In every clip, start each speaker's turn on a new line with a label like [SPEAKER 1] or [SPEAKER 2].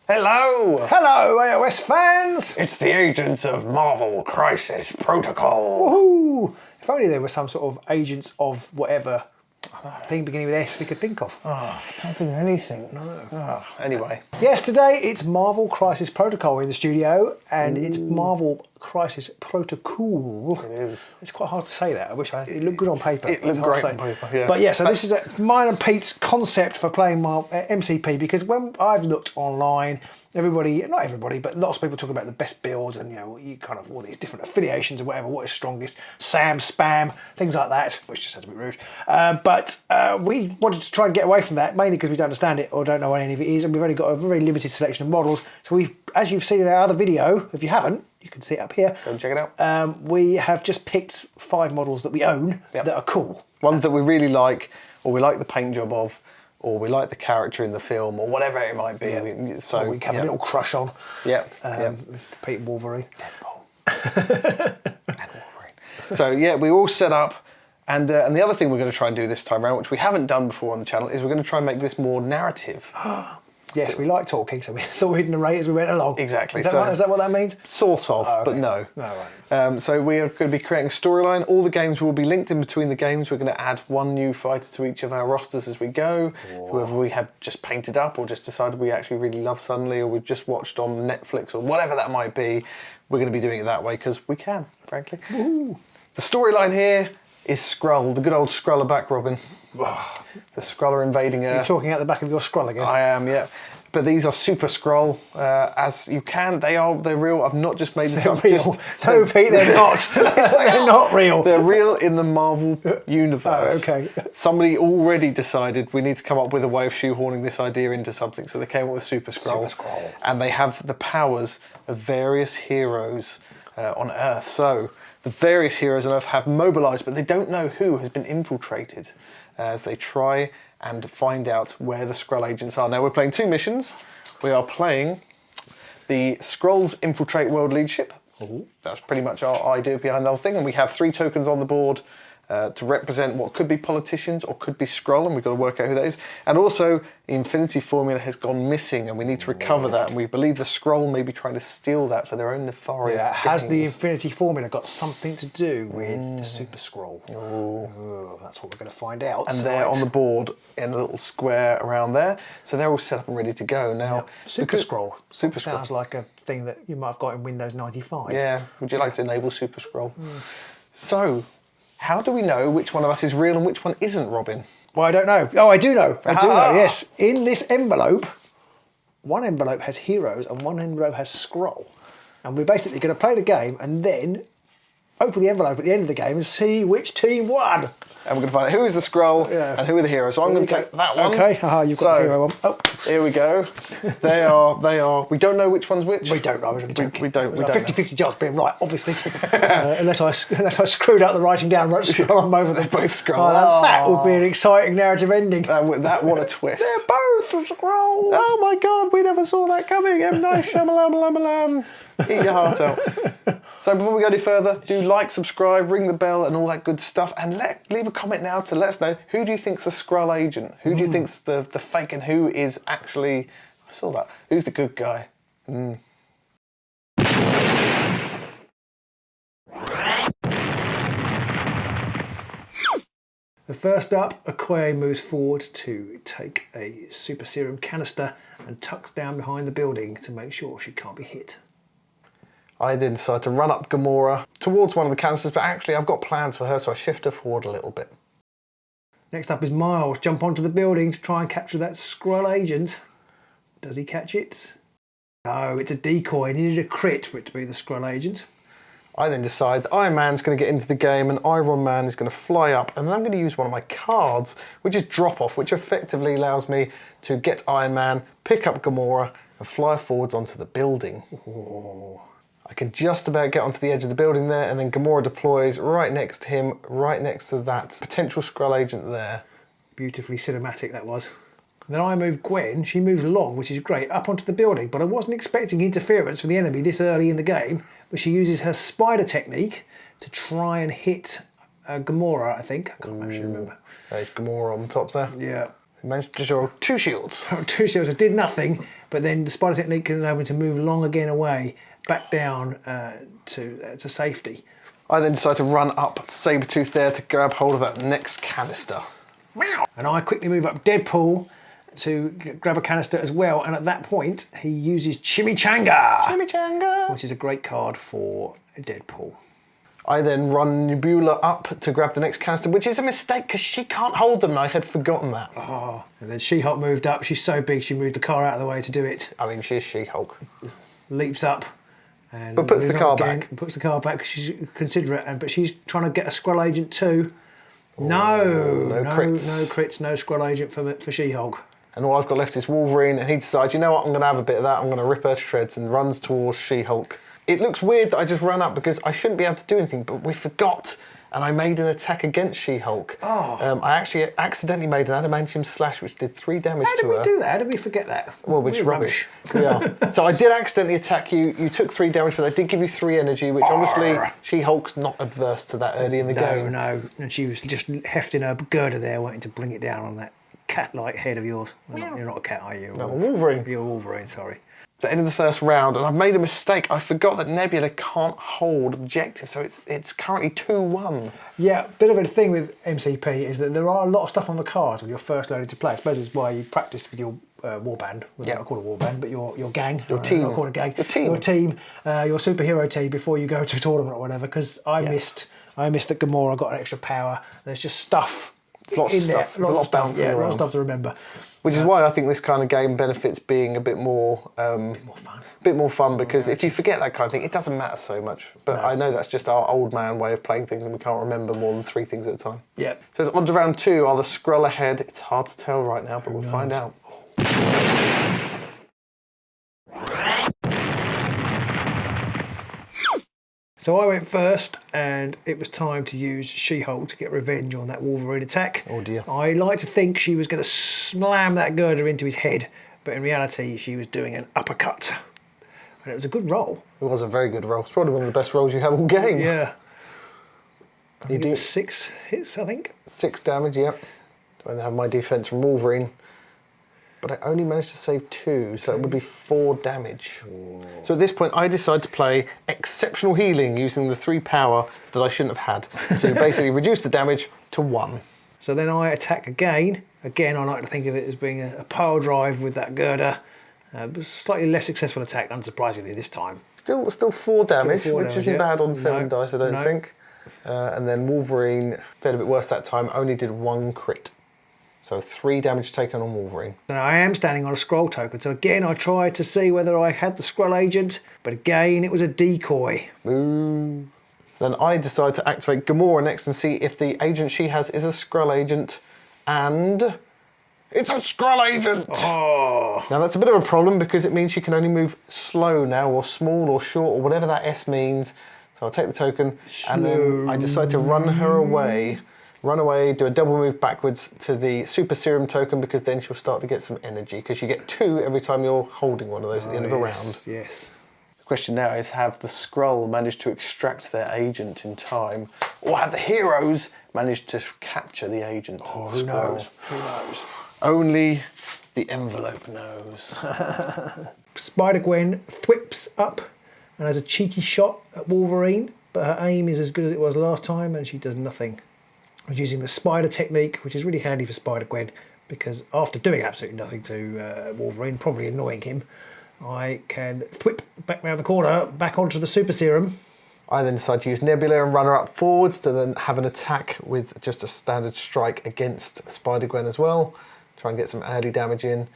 [SPEAKER 1] Hello!
[SPEAKER 2] Hello, AOS fans!
[SPEAKER 1] It's the agents of Marvel Crisis Protocol.
[SPEAKER 2] Woohoo! If only there were some sort of agents of whatever thing beginning with S we could think of.
[SPEAKER 1] Oh, I can't think of anything. No. Oh, anyway.
[SPEAKER 2] Yes, today it's Marvel Crisis Protocol in the studio, and it's Marvel Crisis Protocol.
[SPEAKER 1] It is.
[SPEAKER 2] It's quite hard to say that. I wish it looked good on paper.
[SPEAKER 1] It looked great on paper, yeah.
[SPEAKER 2] But yeah, so this is mine and Pete's concept for playing MCP, because when I've looked online, not everybody, but lots of people talk about the best builds and, you know, you kind of all these different affiliations or whatever, what is strongest, SAM, spam, things like that, which just sounds a bit rude. But we wanted to try and get away from that, mainly because we don't understand it or don't know what any of it is, and we've only got a very limited selection of models. So we've, as you've seen in our other video, if you haven't, you can see it up here.
[SPEAKER 1] Go and check it out.
[SPEAKER 2] We have just picked 5 models that we own that are cool.
[SPEAKER 1] Ones that we really like, or we like the paint job of, or we like the character in the film, or whatever it might be.
[SPEAKER 2] Yeah. So we have a little crush on.
[SPEAKER 1] Yeah.
[SPEAKER 2] Pete and Wolverine.
[SPEAKER 1] Deadpool. And Wolverine. So yeah, we all set up. And the other thing we're going to try and do this time around, which we haven't done before on the channel, is we're going to try and make this more narrative.
[SPEAKER 2] Yes, so we like talking, so we thought we'd narrate as we went along.
[SPEAKER 1] Exactly.
[SPEAKER 2] Is that what that means?
[SPEAKER 1] Sort of, but no.
[SPEAKER 2] Right.
[SPEAKER 1] So we are going to be creating a storyline. All the games will be linked in between the games. We're going to add 1 new fighter to each of our rosters as we go. Whoa. Whoever we have just painted up or just decided we actually really love suddenly, or we've just watched on Netflix or whatever that might be, we're going to be doing it that way because we can, frankly. Woo. The storyline here is Skrull, the good old Skrull back, Robin. The Skrull are invading Earth.
[SPEAKER 2] You're talking out the back of your Skrull again.
[SPEAKER 1] I am, yeah. But these are Super Skrull, as you can. They're real. I've not just made this up.
[SPEAKER 2] No, Pete, they're not. They're not real.
[SPEAKER 1] They're real in the Marvel universe.
[SPEAKER 2] Oh, okay.
[SPEAKER 1] Somebody already decided we need to come up with a way of shoehorning this idea into something, so they came up with Super Skrull.
[SPEAKER 2] Super Skrull.
[SPEAKER 1] And they have the powers of various heroes on Earth. So the various heroes on Earth have mobilized, but they don't know who has been infiltrated as they try and find out where the Skrull agents are. Now we're playing 2 missions. We are playing the Skrulls infiltrate world leadership. That's pretty much our idea behind the whole thing. And we have 3 tokens on the board to represent what could be politicians or could be Skrull, and we've got to work out who that is. And also, the Infinity Formula has gone missing, and we need to recover that. And we believe the Skrull may be trying to steal that for their own nefarious things.
[SPEAKER 2] Has the Infinity Formula got something to do with the Super Skrull? That's what we're going to find out.
[SPEAKER 1] And they're on the board in a little square around there, so they're all set up and ready to go now.
[SPEAKER 2] Super Skrull.
[SPEAKER 1] Super Skrull
[SPEAKER 2] sounds like a thing that you might have got in Windows 95.
[SPEAKER 1] Yeah. Would you like to enable Super Skrull? So, how do we know which one of us is real and which one isn't, Robin?
[SPEAKER 2] Well, I don't know. Oh, I do know. I do know, yes. In this envelope, 1 envelope has heroes and 1 envelope has Skrull. And we're basically going to play the game and then open the envelope at the end of the game and see which team won.
[SPEAKER 1] And we're going to find out who is the Skrull and who are the heroes. So I'm going to take that one.
[SPEAKER 2] Okay, you've got the hero one. Oh.
[SPEAKER 1] Here we go. They are. We don't know which one's which.
[SPEAKER 2] We don't know. We
[SPEAKER 1] don't.
[SPEAKER 2] 50-50 chance of being right, obviously. unless I screwed up the writing down, wrote Skrull on both of them.
[SPEAKER 1] They're both Skrull.
[SPEAKER 2] That would be an exciting narrative ending.
[SPEAKER 1] What a twist.
[SPEAKER 2] They're both Skrulls.
[SPEAKER 1] Oh my God, we never saw that coming. M. Night Shyamalan. Eat your heart out. So before we go any further, do like, subscribe, ring the bell and all that good stuff, and leave a comment now to let us know, who do you think's the Skrull agent? Who do you think's the fake, and who is actually, I saw that, who's the good guy?
[SPEAKER 2] First up, Okoye moves forward to take a Super Serum canister and tucks down behind the building to make sure she can't be hit.
[SPEAKER 1] I then decide to run up Gamora towards one of the canisters, but actually I've got plans for her, so I shift her forward a little bit.
[SPEAKER 2] Next up is Miles. Jump onto the building to try and capture that Skrull agent. Does he catch it? No, it's a decoy. He needed a crit for it to be the Skrull agent.
[SPEAKER 1] I then decide that Iron Man's going to get into the game and Iron Man is going to fly up, and then I'm going to use one of my cards, which is Drop Off, which effectively allows me to get Iron Man, pick up Gamora, and fly forwards onto the building.
[SPEAKER 2] Ooh.
[SPEAKER 1] I can just about get onto the edge of the building there, and then Gamora deploys right next to him, right next to that potential Skrull agent there.
[SPEAKER 2] Beautifully cinematic that was. Then I move Gwen, she moves along, which is great, up onto the building, but I wasn't expecting interference from the enemy this early in the game, but she uses her spider technique to try and hit Gamora, I think. I can't actually remember.
[SPEAKER 1] There's Gamora on the top there.
[SPEAKER 2] Yeah.
[SPEAKER 1] Managed to draw 2 shields.
[SPEAKER 2] 2 shields. I did nothing, but then the spider technique enabled me to move long again away, back down to safety.
[SPEAKER 1] I then decided to run up Sabretooth there to grab hold of that next canister.
[SPEAKER 2] And I quickly move up Deadpool to grab a canister as well. And at that point, he uses Chimichanga.
[SPEAKER 1] Chimichanga!
[SPEAKER 2] Which is a great card for Deadpool.
[SPEAKER 1] I then run Nebula up to grab the next canister, which is a mistake because she can't hold them. I had forgotten that.
[SPEAKER 2] Oh, and then She-Hulk moved up. She's so big, she moved the car out of the way to do it.
[SPEAKER 1] I mean, she's She-Hulk.
[SPEAKER 2] Leaps up. And
[SPEAKER 1] but puts the car back.
[SPEAKER 2] Puts the car back because she's considerate, but she's trying to get a Skrull agent too. No crits, no Skrull agent for She-Hulk.
[SPEAKER 1] And all I've got left is Wolverine, and he decides, you know what, I'm going to have a bit of that, I'm going to rip her to shreds, and runs towards She-Hulk. It looks weird that I just ran up because I shouldn't be able to do anything, but we forgot, and I made an attack against She-Hulk.
[SPEAKER 2] Oh.
[SPEAKER 1] I actually accidentally made an adamantium slash, which did 3 damage to her.
[SPEAKER 2] How did we do that? How did we forget that?
[SPEAKER 1] Well, which is rubbish. Yeah. So I did accidentally attack you. You took 3 damage, but I did give you 3 energy, which obviously She-Hulk's not adverse to that early in the game.
[SPEAKER 2] No, and she was just hefting her girder there, waiting to bring it down on that cat-like head of yours. Well, you're not a cat, are you?
[SPEAKER 1] No, Wolverine.
[SPEAKER 2] You're Wolverine, sorry.
[SPEAKER 1] At the end of the first round, and I've made a mistake. I forgot that Nebula can't hold objectives, so it's currently 2-1.
[SPEAKER 2] Yeah, bit of a thing with MCP is that there are a lot of stuff on the cards when you're first learning to play. I suppose it's why you practice with your warband. Well, not called a warband, but your gang.
[SPEAKER 1] Your team.
[SPEAKER 2] Not called a gang.
[SPEAKER 1] Your team.
[SPEAKER 2] Your superhero team before you go to a tournament or whatever. Because I missed that Gamora got an extra power. There's just stuff.
[SPEAKER 1] Lots of stuff. There's a lot of bouncing around.
[SPEAKER 2] A lot of stuff to remember.
[SPEAKER 1] Which is why I think this kind of game benefits being a bit more
[SPEAKER 2] fun.
[SPEAKER 1] Bit more fun because if you forget that kind of thing, it doesn't matter so much. But I know that's just our old man way of playing things, and we can't remember more than 3 things at a time.
[SPEAKER 2] Yeah.
[SPEAKER 1] So it's on to round 2. Are the Skrull ahead? It's hard to tell right now, but we'll find out.
[SPEAKER 2] So I went first, and it was time to use She-Hulk to get revenge on that Wolverine attack.
[SPEAKER 1] Oh dear.
[SPEAKER 2] I like to think she was going to slam that girder into his head, but in reality she was doing an uppercut. And it was a good roll.
[SPEAKER 1] It was a very good roll. It's probably one of the best rolls you have all game.
[SPEAKER 2] Yeah.
[SPEAKER 1] You do
[SPEAKER 2] 6 hits, I think.
[SPEAKER 1] 6 damage, yep. I have my defense from Wolverine. But I only managed to save 2, so it would be 4 damage. Ooh. So at this point, I decide to play exceptional healing using the 3 power that I shouldn't have had. So basically reduce the damage to 1.
[SPEAKER 2] So then I attack again. Again, I like to think of it as being a pile drive with that girder. It was a slightly less successful attack, unsurprisingly, this time.
[SPEAKER 1] Still 4 damage, which isn't bad on 7 dice, I don't think. And then Wolverine fared a bit worse that time, only did 1 crit. So 3 damage taken on Wolverine.
[SPEAKER 2] Now I am standing on a Skrull token, so again I tried to see whether I had the Skrull agent, but again it was a decoy.
[SPEAKER 1] Ooh. Then I decide to activate Gamora next and see if the agent she has is a Skrull agent, and it's a Skrull agent!
[SPEAKER 2] Oh.
[SPEAKER 1] Now that's a bit of a problem because it means she can only move slow now, or small or short, or whatever that S means. So I'll take the token, and then I decide to run her away. Run away, do a double move backwards to the Super Serum token because then she'll start to get some energy because you get 2 every time you're holding one of those at the end of a round.
[SPEAKER 2] Yes.
[SPEAKER 1] The question now is, have the Skrull managed to extract their agent in time, or have the heroes managed to capture the agent?
[SPEAKER 2] Oh, who knows? Who knows?
[SPEAKER 1] Only the envelope knows.
[SPEAKER 2] Spider-Gwen thwips up and has a cheeky shot at Wolverine, but her aim is as good as it was last time and she does nothing. I was using the spider technique, which is really handy for Spider-Gwen, because after doing absolutely nothing to Wolverine, probably annoying him, I can thwip back round the corner, back onto the Super Serum.
[SPEAKER 1] I then decide to use Nebula and run her up forwards to then have an attack with just a standard strike against Spider-Gwen as well. Try and get some early damage in.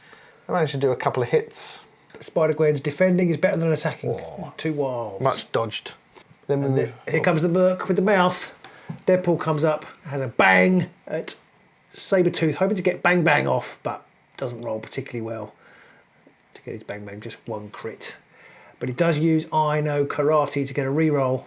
[SPEAKER 1] I managed to do a couple of hits.
[SPEAKER 2] Spider-Gwen's defending is better than attacking. Oh, 2 wilds.
[SPEAKER 1] Much dodged. Then
[SPEAKER 2] here comes the Merc with the mouth. Deadpool comes up, has a bang at Sabretooth, hoping to get Bang Bang off, but doesn't roll particularly well to get his Bang Bang, just 1 crit. But he does use I Know Karate to get a reroll.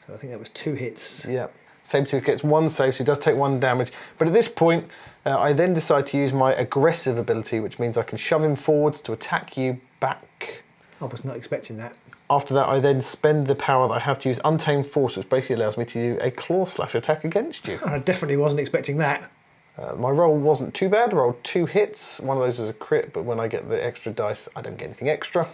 [SPEAKER 2] So I think that was 2 hits.
[SPEAKER 1] Yeah. Sabretooth gets 1 save, so he does take 1 damage. But at this point, I then decide to use my aggressive ability, which means I can shove him forwards to attack you back.
[SPEAKER 2] I was not expecting that.
[SPEAKER 1] After that, I then spend the power that I have to use Untamed Force, which basically allows me to do a claw slash attack against you.
[SPEAKER 2] I definitely wasn't expecting that.
[SPEAKER 1] My roll wasn't too bad. I rolled 2 hits. One of those was a crit, but when I get the extra dice, I don't get anything extra.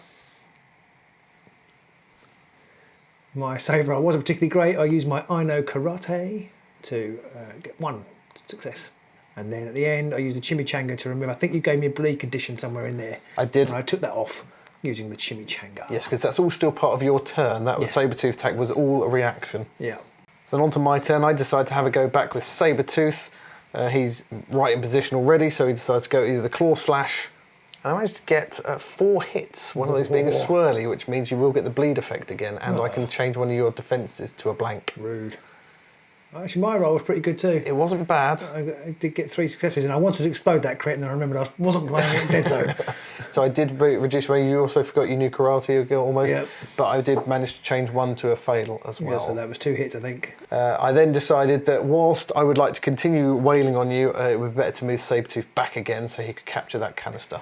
[SPEAKER 2] My save roll wasn't particularly great. I used my I know karate to get 1 success. And then at the end, I used the chimichanga to remove. I think you gave me a bleed condition somewhere in there.
[SPEAKER 1] I did.
[SPEAKER 2] And I took that off using the chimichanga.
[SPEAKER 1] Yes, because that's all still part of your turn. That was Sabretooth attack was all a reaction.
[SPEAKER 2] Yeah.
[SPEAKER 1] Then on to my turn, I decide to have a go back with Sabretooth. He's right in position already, so he decides to go either the Claw Slash. And I managed to get 4 hits, one of those being a swirly, which means you will get the bleed effect again, and I can change one of your defences to a blank.
[SPEAKER 2] Rude. Actually, my roll was pretty good too.
[SPEAKER 1] It wasn't bad.
[SPEAKER 2] I did get 3 successes, and I wanted to explode that crit, and then I remembered I wasn't playing it in Dead Zone.
[SPEAKER 1] So I did reduce my. You also forgot you knew karate almost, but I did manage to change 1 to a fail as well.
[SPEAKER 2] Yeah, so that was 2 hits, I think.
[SPEAKER 1] I then decided that whilst I would like to continue wailing on you, it would be better to move Sabretooth back again so he could capture that canister.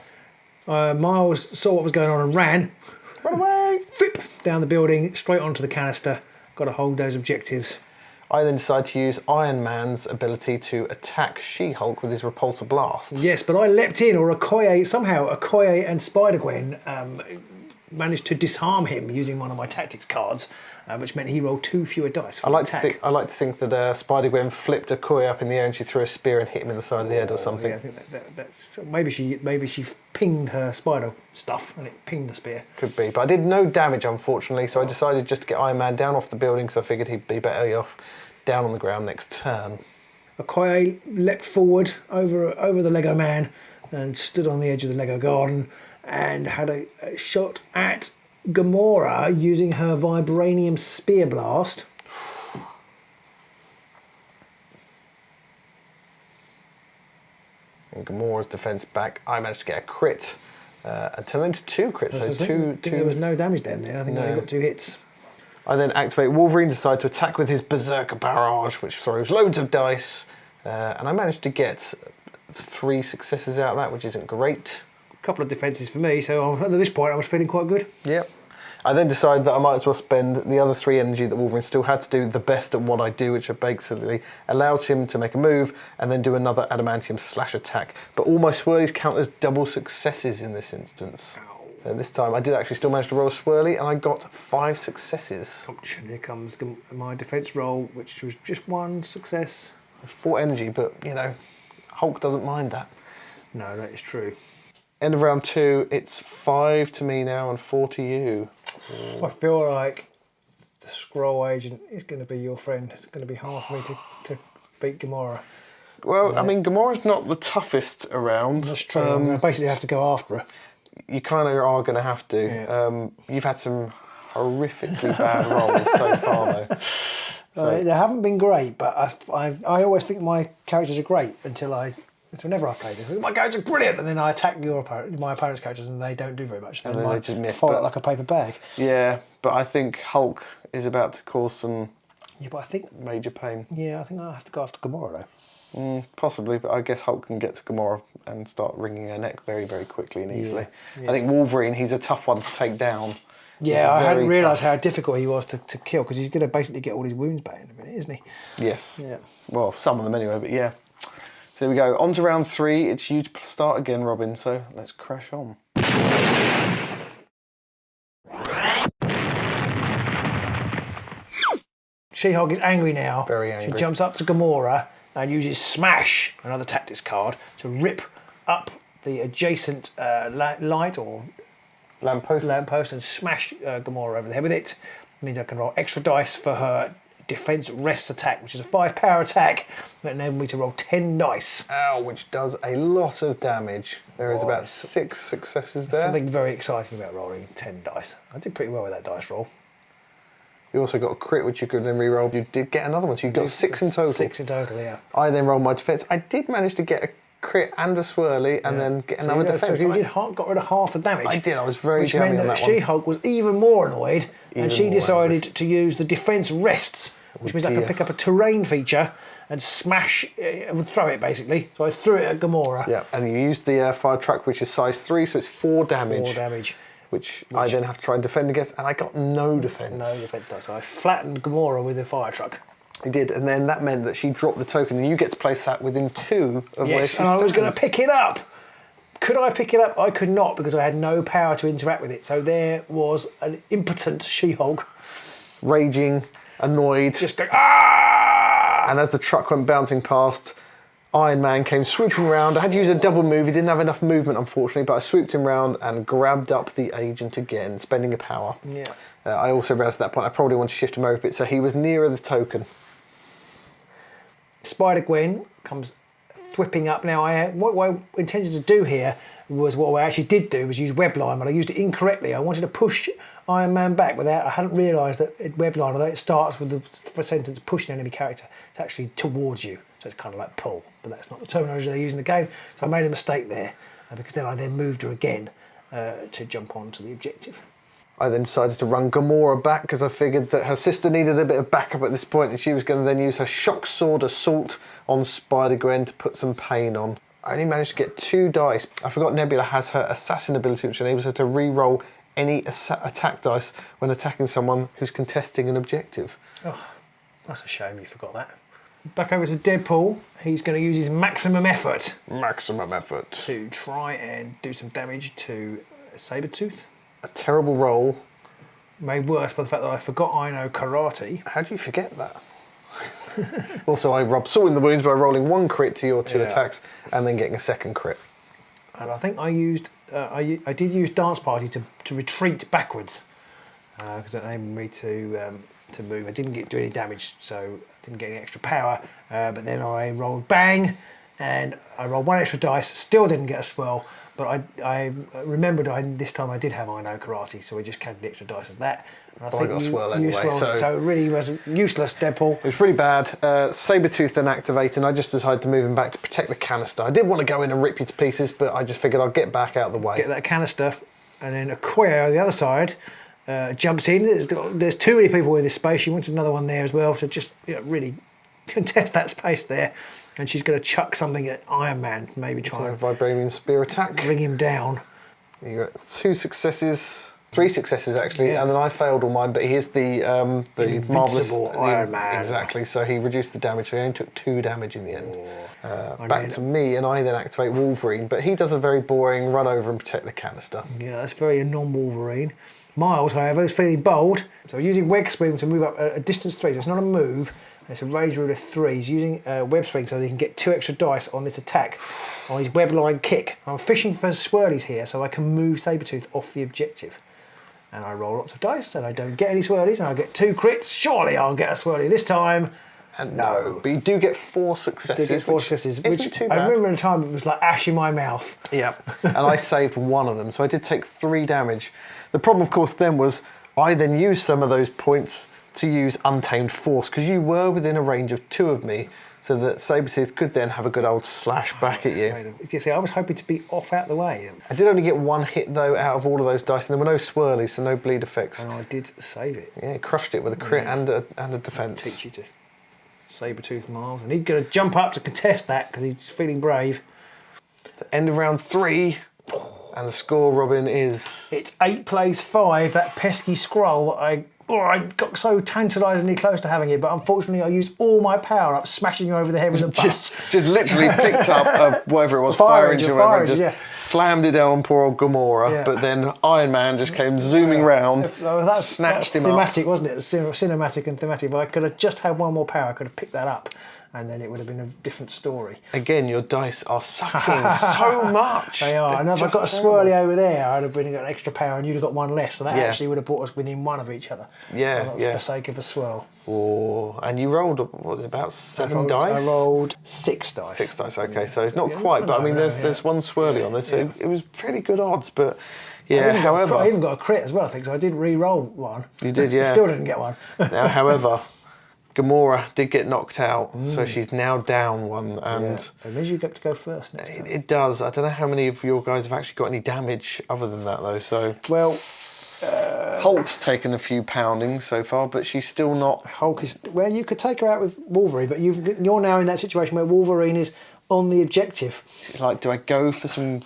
[SPEAKER 2] Miles saw what was going on and ran.
[SPEAKER 1] Run away!
[SPEAKER 2] Flip down the building, straight onto the canister. Got to hold those objectives.
[SPEAKER 1] I then decided to use Iron Man's ability to attack She-Hulk with his Repulsor Blast.
[SPEAKER 2] Yes, but I leapt in, or somehow Okoye and Spider-Gwen managed to disarm him using one of my tactics cards, which meant he rolled 2 fewer dice for attack.
[SPEAKER 1] I like to think that Spider-Gwen flipped Okoye up in the air and she threw a spear and hit him in the side of the head or something.
[SPEAKER 2] Yeah, I think that's maybe she pinged her spider stuff and it pinged the spear.
[SPEAKER 1] Could be, but I did no damage unfortunately, so I decided just to get Iron Man down off the building because I figured he'd be better off down on the ground next turn.
[SPEAKER 2] Okoye leapt forward over the Lego man and stood on the edge of the Lego garden and had a shot at Gamora using her Vibranium Spear Blast.
[SPEAKER 1] And Gamora's defense back. I managed to get a crit and turn into 2 crits. So two.
[SPEAKER 2] There was no damage down there. I think I only got 2 hits.
[SPEAKER 1] I then activate Wolverine, decide to attack with his Berserker Barrage, which throws loads of dice, and I managed to get 3 successes out of that, which isn't great.
[SPEAKER 2] A couple of defences for me, so at this point I was feeling quite good.
[SPEAKER 1] Yep. I then decided that I might as well spend the other 3 energy that Wolverine still had to do the best at what I do, which basically allows him to make a move and then do another Adamantium Slash attack. But all my swirlies count as double successes in this instance. And this time I did actually still manage to roll a swirly and I got 5 successes.
[SPEAKER 2] Ouch, and here comes my defence roll, which was just 1 success.
[SPEAKER 1] 4 energy, but you know, Hulk doesn't mind that.
[SPEAKER 2] No, that is true.
[SPEAKER 1] End of round 2, it's 5 to me now and 4 to you.
[SPEAKER 2] I feel like the Skrull agent is going to be your friend. It's going to be hard for me to beat Gamora.
[SPEAKER 1] Well, I mean, Gamora's not the toughest around.
[SPEAKER 2] That's true. I basically have to go after her.
[SPEAKER 1] You kind of are going to have to.
[SPEAKER 2] Yeah.
[SPEAKER 1] You've had some horrifically bad rolls so far, though. So.
[SPEAKER 2] They haven't been great, but I always think my characters are great until whenever I play this. My characters are brilliant, and then I attack my opponent's characters, and they don't do very much.
[SPEAKER 1] And then they just miss.
[SPEAKER 2] Fall out like a paper bag.
[SPEAKER 1] Yeah, but I think Hulk is about to cause some major pain.
[SPEAKER 2] Yeah, I think I have to go after Gamora though.
[SPEAKER 1] Possibly, but I guess Hulk can get to Gamora and start wringing her neck very, very quickly and easily.
[SPEAKER 2] Yeah.
[SPEAKER 1] I think Wolverine, he's a tough one to take down.
[SPEAKER 2] Yeah, I hadn't realised how difficult he was to kill, because he's going to basically get all his wounds back in a minute, isn't he?
[SPEAKER 1] Yes.
[SPEAKER 2] Yeah.
[SPEAKER 1] Well, some of them anyway, but yeah. So here we go. On to round 3. It's you to start again, Robin, so let's crash on.
[SPEAKER 2] She-Hulk is angry now.
[SPEAKER 1] Very angry.
[SPEAKER 2] She jumps up to Gamora and uses Smash, another tactics card, to rip up the adjacent light or lamppost and smash Gamora over the head with it. It means I can roll extra dice for her defense rest attack, which is a 5 power attack that enables me to roll 10 dice.
[SPEAKER 1] Ow, which does a lot of damage. There is about 6 successes there.
[SPEAKER 2] Something very exciting about rolling 10 dice. I did pretty well with that dice roll.
[SPEAKER 1] You also got a crit, which you could then re-roll. You did get another one, so you got 6 in total.
[SPEAKER 2] 6 in total, yeah.
[SPEAKER 1] I then rolled my defense. I did manage to get a crit and a swirly, and then get another defense.
[SPEAKER 2] So you got rid of half the damage.
[SPEAKER 1] I did. I was very
[SPEAKER 2] jammy on that one. Which meant that She-Hulk was even more annoyed, and she decided to use the defense rests, which means I can pick up a terrain feature and smash, throw it basically. So I threw it at Gamora.
[SPEAKER 1] Yeah, and you used the fire truck, which is size 3, so it's 4 damage.
[SPEAKER 2] 4 damage.
[SPEAKER 1] Which I then have to try and defend against, and I got no defense.
[SPEAKER 2] No defense dice. So I flattened Gamora with a fire truck.
[SPEAKER 1] He did, and then that meant that she dropped the token, and you get to place that within 2 of where she
[SPEAKER 2] and I was going
[SPEAKER 1] stands.
[SPEAKER 2] to pick it up. Could I pick it up? I could not because I had no power to interact with it. So there was an impotent She-Hulk.
[SPEAKER 1] Raging, annoyed.
[SPEAKER 2] Just going, ah!
[SPEAKER 1] And as the truck went bouncing past, Iron Man came swooping round. I had to use a double move. He didn't have enough movement, unfortunately, but I swooped him round and grabbed up the agent again, spending a power.
[SPEAKER 2] Yeah.
[SPEAKER 1] I also realised at that point I probably wanted to shift him over a bit, so he was nearer the token.
[SPEAKER 2] Spider-Gwen comes thwipping up. Now, what I intended to do here was what I actually did do was use Webline, but I used it incorrectly. I wanted to push Iron Man back without, I hadn't realised that Webline, although it starts with the sentence push an enemy character, it's actually towards you. So it's kind of like pull, but that's not the terminology they use in the game. So I made a mistake there because then I moved her again to jump onto the objective.
[SPEAKER 1] I then decided to run Gamora back because I figured that her sister needed a bit of backup at this point, and she was going to then use her Shock Sword Assault on Spider-Gwen to put some pain on. I only managed to get 2 dice. I forgot Nebula has her Assassin ability, which enables her to re-roll any attack dice when attacking someone who's contesting an objective.
[SPEAKER 2] Oh, that's a shame you forgot that. Back over to Deadpool. He's going to use his maximum effort.
[SPEAKER 1] Maximum effort.
[SPEAKER 2] To try and do some damage to Sabretooth.
[SPEAKER 1] A terrible roll.
[SPEAKER 2] Made worse by the fact that I forgot I know karate.
[SPEAKER 1] How do you forget that? Also, I rubbed salt in the wounds by rolling 1 crit to your 2 attacks and then getting a 2nd crit.
[SPEAKER 2] And I think I used, I did use Dance Party to retreat backwards because that enabled me to move. I didn't do any damage, so I didn't get any extra power. But then I rolled bang, and I rolled 1 extra dice. Still didn't get a swirl, but I remembered this time I did have I know karate, so I just counted the extra dice as that. And
[SPEAKER 1] I got a swirl anyway,
[SPEAKER 2] so it really was useless, Deadpool.
[SPEAKER 1] It was pretty bad. Sabretooth then activated, and I just decided to move him back to protect the canister. I did want to go in and rip you to pieces, but I just figured I'd get back out of the way.
[SPEAKER 2] Get that canister, and then Okoye on the other side jumps in. There's too many people in this space. She wanted another one there as well to just really contest that space there. And she's going to chuck something at Iron Man, maybe try
[SPEAKER 1] and Vibranium Spear attack.
[SPEAKER 2] Bring him down.
[SPEAKER 1] You got 2 successes. 3 successes actually, and then I failed all mine, but he is the marvellous
[SPEAKER 2] Iron Man.
[SPEAKER 1] Exactly, so he reduced the damage, so he only took 2 damage in the end. Back to me, and I then activate Wolverine, but he does a very boring run over and protect the canister.
[SPEAKER 2] Yeah, that's very a non-Wolverine. Miles, however, is feeling bold, so using Web Swing to move up a distance 3, so it's not a move, it's a range rule of 3. He's using Web Swing so that he can get 2 extra dice on this attack, on his web line kick. I'm fishing for swirlies here so I can move Sabretooth off the objective. And I roll lots of dice and I don't get any swirlies and I get 2 crits. Surely I'll get a swirly this time.
[SPEAKER 1] And no. But you do get 4 successes.
[SPEAKER 2] You get 4 successes,
[SPEAKER 1] which too bad.
[SPEAKER 2] I remember at a time it was like ash in my mouth.
[SPEAKER 1] Yeah, and I saved 1 of them, so I did take 3 damage. The problem, of course, then was I then used some of those points to use Untamed Force, because you were within a range of 2 of me, so that Sabretooth could then have a good old slash back at you.
[SPEAKER 2] You see, I was hoping to be off out the way.
[SPEAKER 1] I did only get 1 hit, though, out of all of those dice, and there were no swirlies, so no bleed effects.
[SPEAKER 2] And I did save it.
[SPEAKER 1] Yeah, crushed it with a crit and a defence.
[SPEAKER 2] Teach you to Sabretooth Miles. And he's going to jump up to contest that, because he's feeling brave.
[SPEAKER 1] The end of round 3, and the score, Robin, is...
[SPEAKER 2] It's 8 plays 5, that pesky Skrull that I got so tantalisingly close to having it, but unfortunately I used all my power up, smashing you over the head with a bus.
[SPEAKER 1] just literally picked up whatever it was, fire engine or whatever, and just slammed it down on poor old Gamora, but then Iron Man just came zooming round, snatched him up.
[SPEAKER 2] Thematic, wasn't it? Cinematic and thematic. If I could have just had 1 more power, I could have picked that up, and then it would have been a different story.
[SPEAKER 1] Again, your dice are sucking so much.
[SPEAKER 2] They are. And if I got a swirly over there, I'd have got an extra power and you'd have got 1 less. So that actually would have brought us within 1 of each other.
[SPEAKER 1] Yeah,
[SPEAKER 2] for the sake of a swirl.
[SPEAKER 1] Oh, and you rolled, what was it, about 7 dice?
[SPEAKER 2] I rolled 6 dice.
[SPEAKER 1] 6 dice, okay. So it's not quite, but I mean, there's 1 swirly on this. So it was fairly good odds, but however...
[SPEAKER 2] I even got a crit as well, I think, so I did re-roll 1.
[SPEAKER 1] You did, yeah.
[SPEAKER 2] Still didn't get 1.
[SPEAKER 1] Now, however... Gamora did get knocked out, so she's now down 1. And
[SPEAKER 2] it means you get to go first next time.
[SPEAKER 1] It does. I don't know how many of your guys have actually got any damage other than that, though. So
[SPEAKER 2] well,
[SPEAKER 1] Hulk's taken a few poundings so far, but she's still not...
[SPEAKER 2] Hulk is... Well, you could take her out with Wolverine, but you're now in that situation where Wolverine is on the objective.
[SPEAKER 1] It's like, do I go for some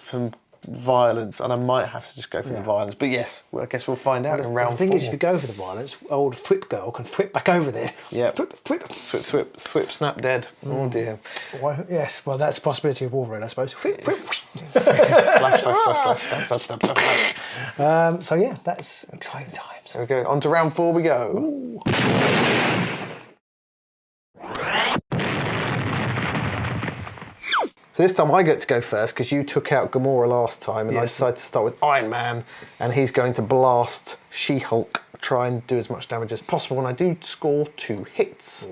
[SPEAKER 1] violence, and I might have to just go for the violence. But yes, well, I guess we'll find out in round 4.
[SPEAKER 2] The thing is, if you go for the violence, old Thwip girl can thwip back over there.
[SPEAKER 1] Yeah.
[SPEAKER 2] Thwip.
[SPEAKER 1] Snap, dead. Oh dear.
[SPEAKER 2] Why, yes, well, that's a possibility of Wolverine, I suppose.
[SPEAKER 1] Slash, stab.
[SPEAKER 2] So yeah, that's exciting times.
[SPEAKER 1] There we go. On to round 4 we go. Ooh. So this time I get to go first because you took out Gamora last time, and I decided to start with Iron Man, and he's going to blast She-Hulk, try and do as much damage as possible, and I do score 2 hits.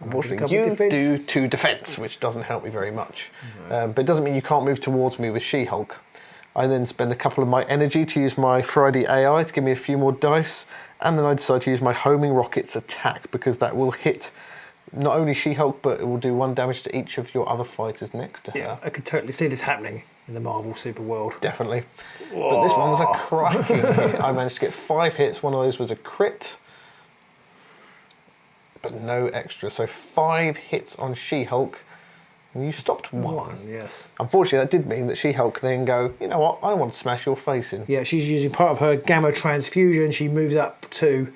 [SPEAKER 1] Unfortunately, you do 2 defense, which doesn't help me very much. But it doesn't mean you can't move towards me with She-Hulk. I then spend a couple of my energy to use my Friday AI to give me a few more dice, and then I decide to use my homing rockets attack because that will hit not only She-Hulk, but it will do 1 damage to each of your other fighters next to her.
[SPEAKER 2] Yeah, I could totally see this happening in the Marvel super world.
[SPEAKER 1] Definitely. Whoa. But this one was a cracking hit. I managed to get 5 hits. One of those was a crit, but no extra. So 5 hits on She-Hulk, and you stopped 1.
[SPEAKER 2] Yes.
[SPEAKER 1] Unfortunately, that did mean that She-Hulk then go, you know what, I want to smash your face in.
[SPEAKER 2] Yeah, she's using part of her gamma transfusion. She moves up to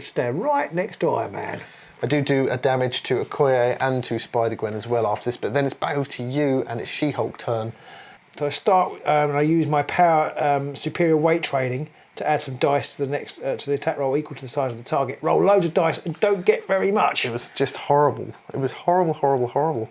[SPEAKER 2] stand right next to Iron Man.
[SPEAKER 1] I do a damage to Okoye and to Spider-Gwen as well after this, but then it's back over to you and it's She-Hulk turn.
[SPEAKER 2] So I start and I use my power superior weight training to add some dice to the next to the attack roll equal to the size of the target. Roll loads of dice and don't get very much.
[SPEAKER 1] It was just horrible. It was horrible, horrible, horrible.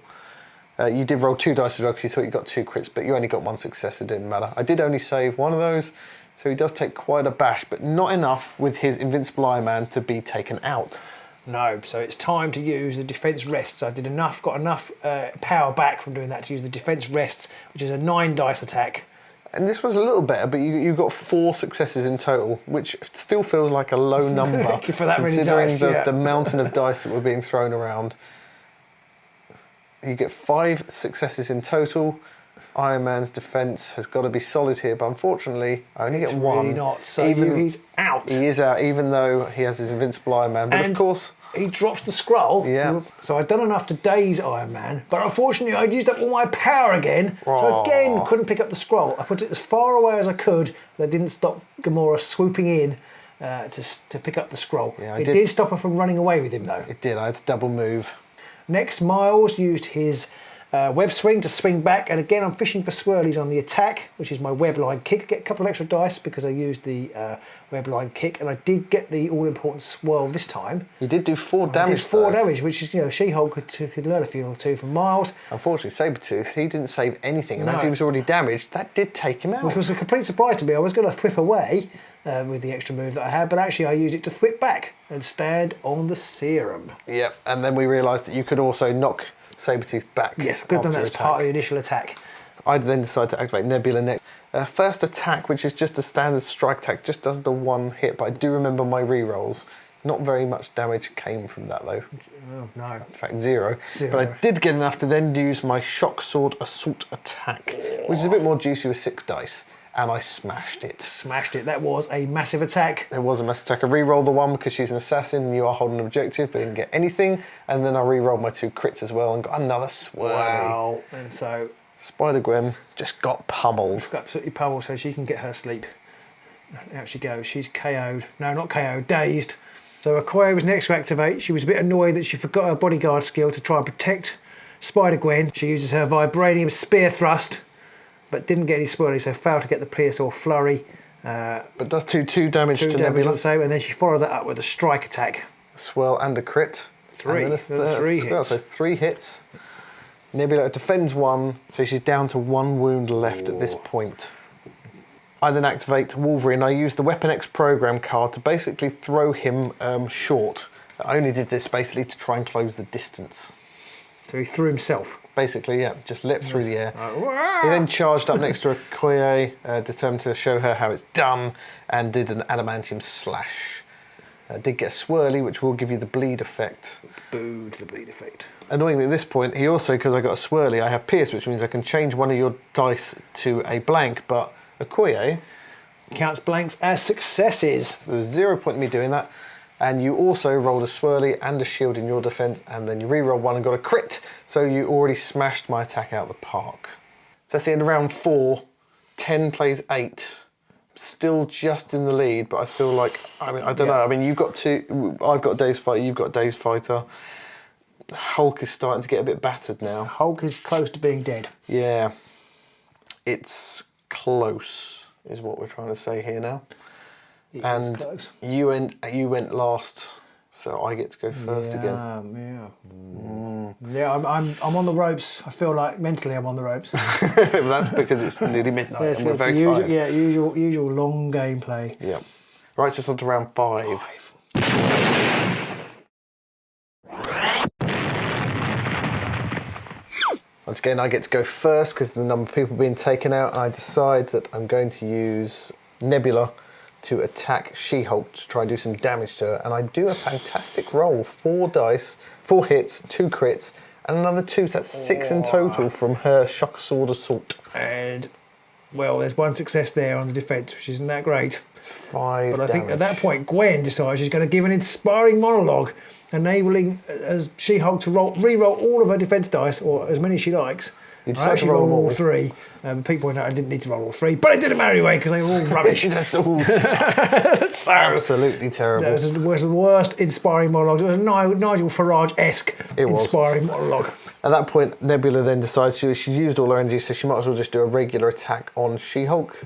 [SPEAKER 1] You did roll 2 dice as well because you thought you got 2 crits, but you only got 1 success. It didn't matter. I did only save 1 of those, so he does take quite a bash, but not enough with his Invincible Iron Man to be taken out.
[SPEAKER 2] No, so it's time to use the defense rests. I got enough power back from doing that to use the defense rests, which is a 9 dice attack.
[SPEAKER 1] And this was a little better, but you got 4 successes in total, which still feels like a low number
[SPEAKER 2] for that many
[SPEAKER 1] considering
[SPEAKER 2] dice,
[SPEAKER 1] the mountain of dice that were being thrown around. You get 5 successes in total. Iron Man's defense has got to be solid here, but unfortunately, I only get 1.
[SPEAKER 2] Really not. So he's out.
[SPEAKER 1] He is out, even though he has his Invincible Iron Man. But
[SPEAKER 2] and
[SPEAKER 1] of course,
[SPEAKER 2] he drops the Skrull.
[SPEAKER 1] Yeah.
[SPEAKER 2] So I'd done enough to daze Iron Man, but unfortunately, I'd used up all my power again. So again, couldn't pick up the Skrull. I put it as far away as I could. That didn't stop Gamora swooping in to pick up the Skrull. Yeah, it did stop her from running away with him, though.
[SPEAKER 1] It did. I had to double move.
[SPEAKER 2] Next, Miles used his web swing to swing back, and again I'm fishing for swirlies on the attack, which is my web line kick. I get a couple of extra dice because I used the web line kick, and I did get the all-important swirl this time.
[SPEAKER 1] You did do 4 damage.
[SPEAKER 2] I did 4 damage, which is, you know, She-Hulk could learn a few or 2 from Miles.
[SPEAKER 1] Unfortunately, Sabretooth, he didn't save anything, and as he was already damaged, that did take him out.
[SPEAKER 2] Which was a complete surprise to me. I was going to thwip away with the extra move that I had, but actually I used it to thwip back and stand on the serum.
[SPEAKER 1] Yep, and then we realised that you could also knock Sabretooth back.
[SPEAKER 2] Yes, I could have done that as part of the initial attack.
[SPEAKER 1] I then decided to activate Nebula next. First attack, which is just a standard strike attack, just does the 1 hit, but I do remember my rerolls. Not very much damage came from that though.
[SPEAKER 2] Oh, no.
[SPEAKER 1] In fact, 0. But I did get enough to then use my Shock Sword Assault attack, which is a bit more juicy with 6 dice. And I smashed it.
[SPEAKER 2] Smashed it. That was a massive attack.
[SPEAKER 1] It was a massive attack. I re-rolled the 1 because she's an assassin and you are holding an objective, but didn't get anything. And then I re-rolled my 2 crits as well and got another swirly.
[SPEAKER 2] Wow. And so
[SPEAKER 1] Spider-Gwen just got pummeled.
[SPEAKER 2] Got absolutely pummeled, so she can get her sleep. Out she goes. She's KO'd. No, not KO'd, dazed. So Okoye was next to activate. She was a bit annoyed that she forgot her bodyguard skill to try and protect Spider-Gwen. She uses her vibranium spear thrust, but didn't get any swirly, so failed to get the Pierce or Flurry.
[SPEAKER 1] But does 2 damage to
[SPEAKER 2] damage
[SPEAKER 1] Nebula.
[SPEAKER 2] on save, and then she followed that up with a strike attack.
[SPEAKER 1] Swirl and a crit.
[SPEAKER 2] 3.
[SPEAKER 1] And then
[SPEAKER 2] 3
[SPEAKER 1] swirl,
[SPEAKER 2] hits.
[SPEAKER 1] so 3 hits. Nebula defends 1, so she's down to 1 wound left at this point. I then activate Wolverine. I use the Weapon X program card to basically throw him short. I only did this basically to try and close the distance.
[SPEAKER 2] So he threw himself.
[SPEAKER 1] Basically, yeah, just leapt through the air. He then charged up next to Okoye, determined to show her how it's done, and did an adamantium slash. Did get swirly, which will give you the bleed effect.
[SPEAKER 2] Booed the bleed effect.
[SPEAKER 1] Annoyingly at this point, he also, because I got a swirly, I have pierce, which means I can change one of your dice to a blank, but Okoye
[SPEAKER 2] counts blanks as successes.
[SPEAKER 1] There was 0 point in me doing that. And you also rolled a swirly and a shield in your defense, and then you re-rolled 1 and got a crit, so you already smashed my attack out of the park. that's the end of round 4. 10 plays 8. Still just in the lead, but I feel like, I don't know. I mean, you've got 2, I've got Daze Fighter, you've got Daze Fighter. Hulk is starting to get a bit battered now.
[SPEAKER 2] Hulk is close to being dead.
[SPEAKER 1] Yeah. It's close, is what we're trying to say here now.
[SPEAKER 2] It
[SPEAKER 1] and
[SPEAKER 2] is close.
[SPEAKER 1] you went last, so I get to go first again.
[SPEAKER 2] Yeah, I'm on the ropes. I feel like mentally I'm on the ropes.
[SPEAKER 1] That's because it's nearly midnight and we're very tired.
[SPEAKER 2] Yeah, usual long gameplay.
[SPEAKER 1] Yeah. Right, so it's on to round 5. Once again, I get to go first because of the number of people being taken out, and I decide that I'm going to use Nebula to attack She-Hulk to try and do some damage to her. And I do a fantastic roll. 4 dice, 4 hits, 2 crits, and another 2. So that's 6 in total from her Shock Sword Assault.
[SPEAKER 2] And, well, there's 1 success there on the defence, which isn't that great.
[SPEAKER 1] It's 5
[SPEAKER 2] But I think at that point, Gwen decides she's going to give an inspiring monologue, enabling as She-Hulk to re-roll all of her defence dice, or as many as she likes.
[SPEAKER 1] You
[SPEAKER 2] I actually rolled all 3. People point out I didn't need to roll all 3, but I did them anyway because they were all rubbish.
[SPEAKER 1] That's all so absolutely terrible.
[SPEAKER 2] That was the worst inspiring monologue. It was a Nigel Farage-esque inspiring monologue.
[SPEAKER 1] At that point, Nebula then decides she's used all her energy, so she might as well just do a regular attack on She-Hulk.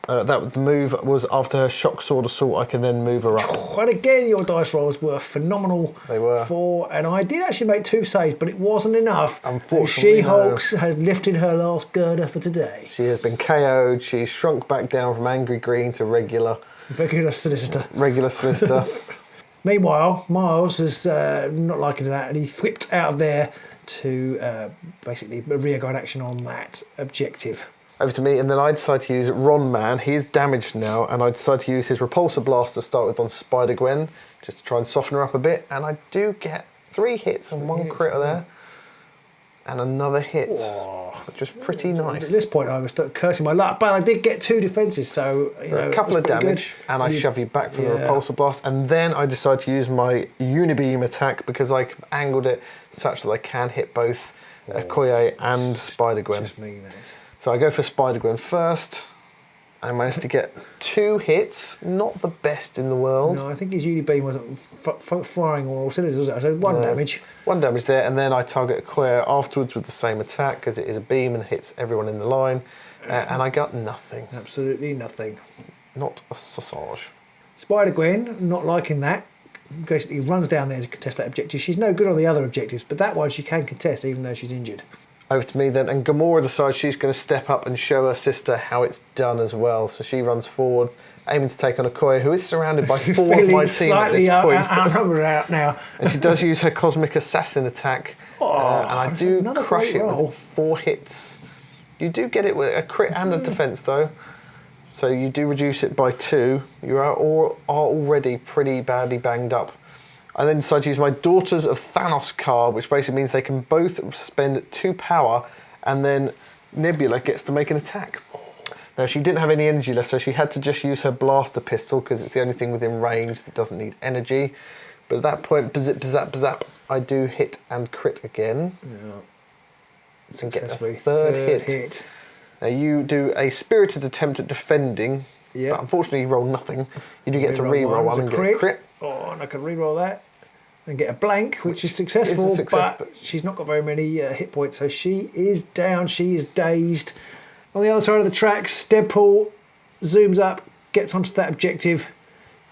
[SPEAKER 1] The move was after her Shock Sword Assault. I can then move her up.
[SPEAKER 2] And again, your dice rolls were phenomenal.
[SPEAKER 1] They were.
[SPEAKER 2] And I did actually make 2 saves, but it wasn't enough.
[SPEAKER 1] Unfortunately,
[SPEAKER 2] She-Hulk had lifted her last girder for today.
[SPEAKER 1] She has been KO'd. She's shrunk back down from angry green to regular
[SPEAKER 2] solicitor.
[SPEAKER 1] Regular solicitor.
[SPEAKER 2] Meanwhile, Miles was not liking that, and he whipped out of there to basically rearguard action on that objective.
[SPEAKER 1] Over to me, and then I decide to use Ron Man. He is damaged now, and I decide to use his Repulsor Blast to start with on Spider-Gwen, just to try and soften her up a bit. And I do get 3 hits and 1 crit there, and another hit, which was pretty nice.
[SPEAKER 2] At this point, I was cursing my luck, but I did get 2 defences, so
[SPEAKER 1] a couple of damage, and I shove you back for the Repulsor Blast, and then I decide to use my Unibeam attack because I angled it such that I can hit both Okoye and Spider-Gwen.
[SPEAKER 2] Just me, that is.
[SPEAKER 1] So I go for Spider-Gwen first. I managed to get 2 hits, not the best in the world.
[SPEAKER 2] No, I think his Unibeam wasn't firing on all cylinders, was it? So 1 damage.
[SPEAKER 1] 1 damage there, and then I target Okoye afterwards with the same attack because it is a beam and hits everyone in the line. And I got nothing.
[SPEAKER 2] Absolutely nothing.
[SPEAKER 1] Not a sausage.
[SPEAKER 2] Spider-Gwen, not liking that, basically runs down there to contest that objective. She's no good on the other objectives, but that one she can contest even though she's injured.
[SPEAKER 1] Over to me then, and Gamora decides she's going to step up and show her sister how it's done as well. So she runs forward, aiming to take on Okoye, who is surrounded by 4 of my team at this point.
[SPEAKER 2] Outnumbered out now.
[SPEAKER 1] And she does use her Cosmic Assassin attack, and I do crush it with 4 hits. You do get it with a crit and a defense though, so you do reduce it by 2. You are already pretty badly banged up. I then decide to use my Daughters of Thanos card, which basically means they can both spend 2 power, and then Nebula gets to make an attack. Now, she didn't have any energy left, so she had to just use her blaster pistol, because it's the only thing within range that doesn't need energy. But at that point, bazip, bazap, bazap, I do hit and crit again. Yeah. And get a third hit. Now, you do a spirited attempt at defending, but unfortunately you roll nothing. You do get to re-roll one and get a crit.
[SPEAKER 2] Oh, and I can re-roll that and get a blank, which is successful, but she's not got very many hit points, so she is down, she is dazed. On the other side of the tracks, Deadpool zooms up, gets onto that objective,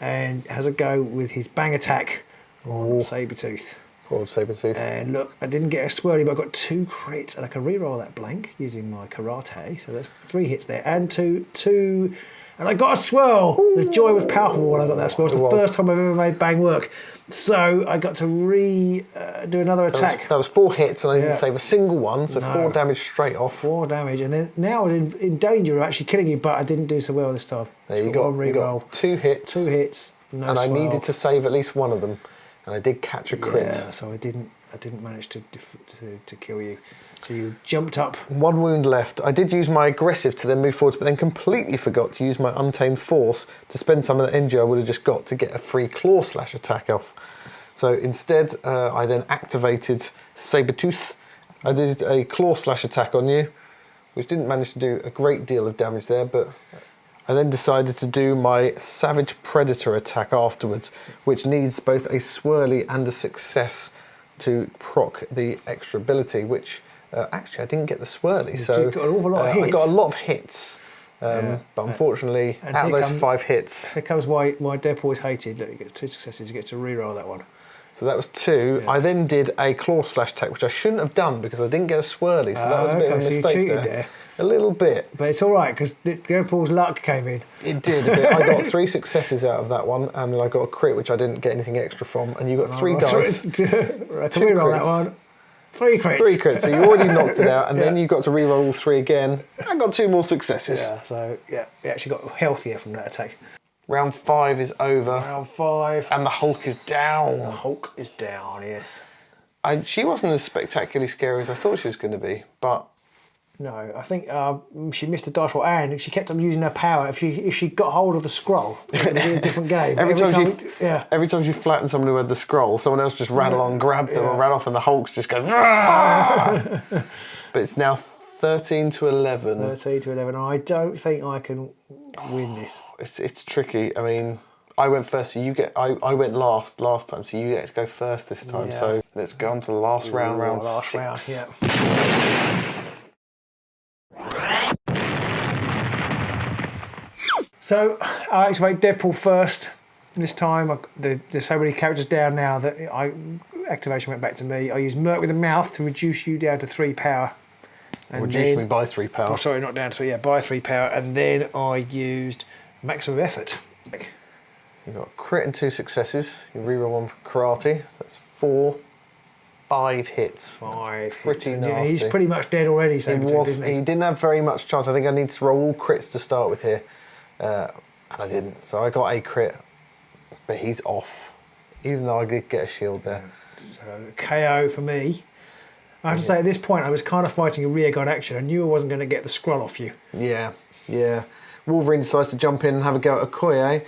[SPEAKER 2] and has a go with his bang attack on Sabretooth.
[SPEAKER 1] Poor Sabretooth.
[SPEAKER 2] And look, I didn't get a swirly, but I got 2 crits, and I can re-roll that blank using my karate, so that's 3 hits there, and two. And I got a swirl. Ooh. The joy was palpable when I got that swirl. It's the first time I've ever made bang work. So I got to do another attack.
[SPEAKER 1] That was 4 hits, and I didn't save a single one, so 4 damage straight off. 4
[SPEAKER 2] damage, and then now I was in danger of actually killing you, but I didn't do so well this time.
[SPEAKER 1] There you got 2 hits.
[SPEAKER 2] 2 hits, no
[SPEAKER 1] and
[SPEAKER 2] swirl.
[SPEAKER 1] I needed to save at least one of them, and I did catch a crit.
[SPEAKER 2] Yeah, so I didn't manage to kill you. So you jumped up.
[SPEAKER 1] 1 wound left. I did use my aggressive to then move forwards, but then completely forgot to use my untamed force to spend some of the energy I would have just got to get a free claw slash attack off. So instead, I then activated Sabretooth. I did a claw slash attack on you, which didn't manage to do a great deal of damage there, but I then decided to do my Savage Predator attack afterwards, which needs both a swirly and a success to proc the extra ability, which actually I didn't get the swirly, so
[SPEAKER 2] got an awful lot of hits.
[SPEAKER 1] I got a lot of hits, but unfortunately, out of those 5 hits...
[SPEAKER 2] Here comes why Deadpool is hated. Look, you get 2 successes, you get to reroll that one.
[SPEAKER 1] So that was 2. Yeah. I then did a Claw Slash attack, which I shouldn't have done because I didn't get a swirly, so that was a bit of a mistake
[SPEAKER 2] you cheated
[SPEAKER 1] there. A little bit.
[SPEAKER 2] But it's all right, because Deadpool's luck came in.
[SPEAKER 1] It did a bit. I got 3 successes out of that one, and then I got a crit, which I didn't get anything extra from, and you got 3 dice.
[SPEAKER 2] To reroll that one. 3 crits.
[SPEAKER 1] 3 crits, so you already knocked it out, and then you got to reroll all 3 again. I got 2 more successes.
[SPEAKER 2] Yeah, so yeah, it actually got healthier from that attack.
[SPEAKER 1] Round 5 is over.
[SPEAKER 2] Round 5.
[SPEAKER 1] And the Hulk is down.
[SPEAKER 2] The Hulk is down, yes.
[SPEAKER 1] She wasn't as spectacularly scary as I thought she was going to be, but...
[SPEAKER 2] No, I think she missed a dice roll, and she kept on using her power. If she got hold of the scroll, it would be a different game. every time
[SPEAKER 1] she flattened someone who had the scroll, someone else just ran along, grabbed them, and ran off, and the Hulk's just going... But it's now 13 to 11.
[SPEAKER 2] 13 to 11. I don't think I can win this.
[SPEAKER 1] It's tricky. I mean, I went first, so you get... I went last time, so you get to go first this time.
[SPEAKER 2] Yeah.
[SPEAKER 1] So let's go on to the last round, round 6.
[SPEAKER 2] Round, yeah. So I activate Deadpool first. This time, there's so many characters down now that activation went back to me. I used Merc with the Mouth to reduce you down to 3 power.
[SPEAKER 1] Reduce me by 3 power.
[SPEAKER 2] Oh, sorry, not down to 3, yeah, by 3 power. And then I used Maximum Effort.
[SPEAKER 1] You got a crit and 2 successes. You reroll 1 for karate. So that's 4, 5 hits.
[SPEAKER 2] 5
[SPEAKER 1] pretty
[SPEAKER 2] hits.
[SPEAKER 1] nasty.
[SPEAKER 2] Yeah, he's pretty much dead already. So
[SPEAKER 1] he didn't have very much chance. I think I needed to roll all crits to start with here. And I didn't. So I got a crit, but he's off. Even though I did get a shield there.
[SPEAKER 2] So KO for me. I have to say, at this point, I was kind of fighting a rear guard action. I knew I wasn't going to get the Skrull off you.
[SPEAKER 1] Yeah. Wolverine decides to jump in and have a go at Okoye.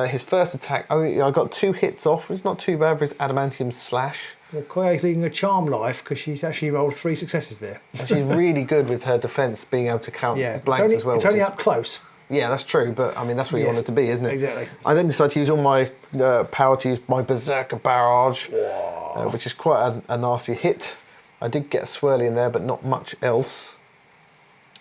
[SPEAKER 1] His first attack, I got 2 hits off. It's not too bad for his adamantium slash.
[SPEAKER 2] Okoye's leading a charm life because she's actually rolled 3 successes there.
[SPEAKER 1] And she's really good with her defence, being able to count blanks as well.
[SPEAKER 2] It's only up close.
[SPEAKER 1] Yeah, that's true, but I mean, that's where you want it to be, isn't it?
[SPEAKER 2] Exactly.
[SPEAKER 1] I then decided to use all my power to use my Berserker Barrage, which is quite a nasty hit. I did get a swirly in there, but not much else.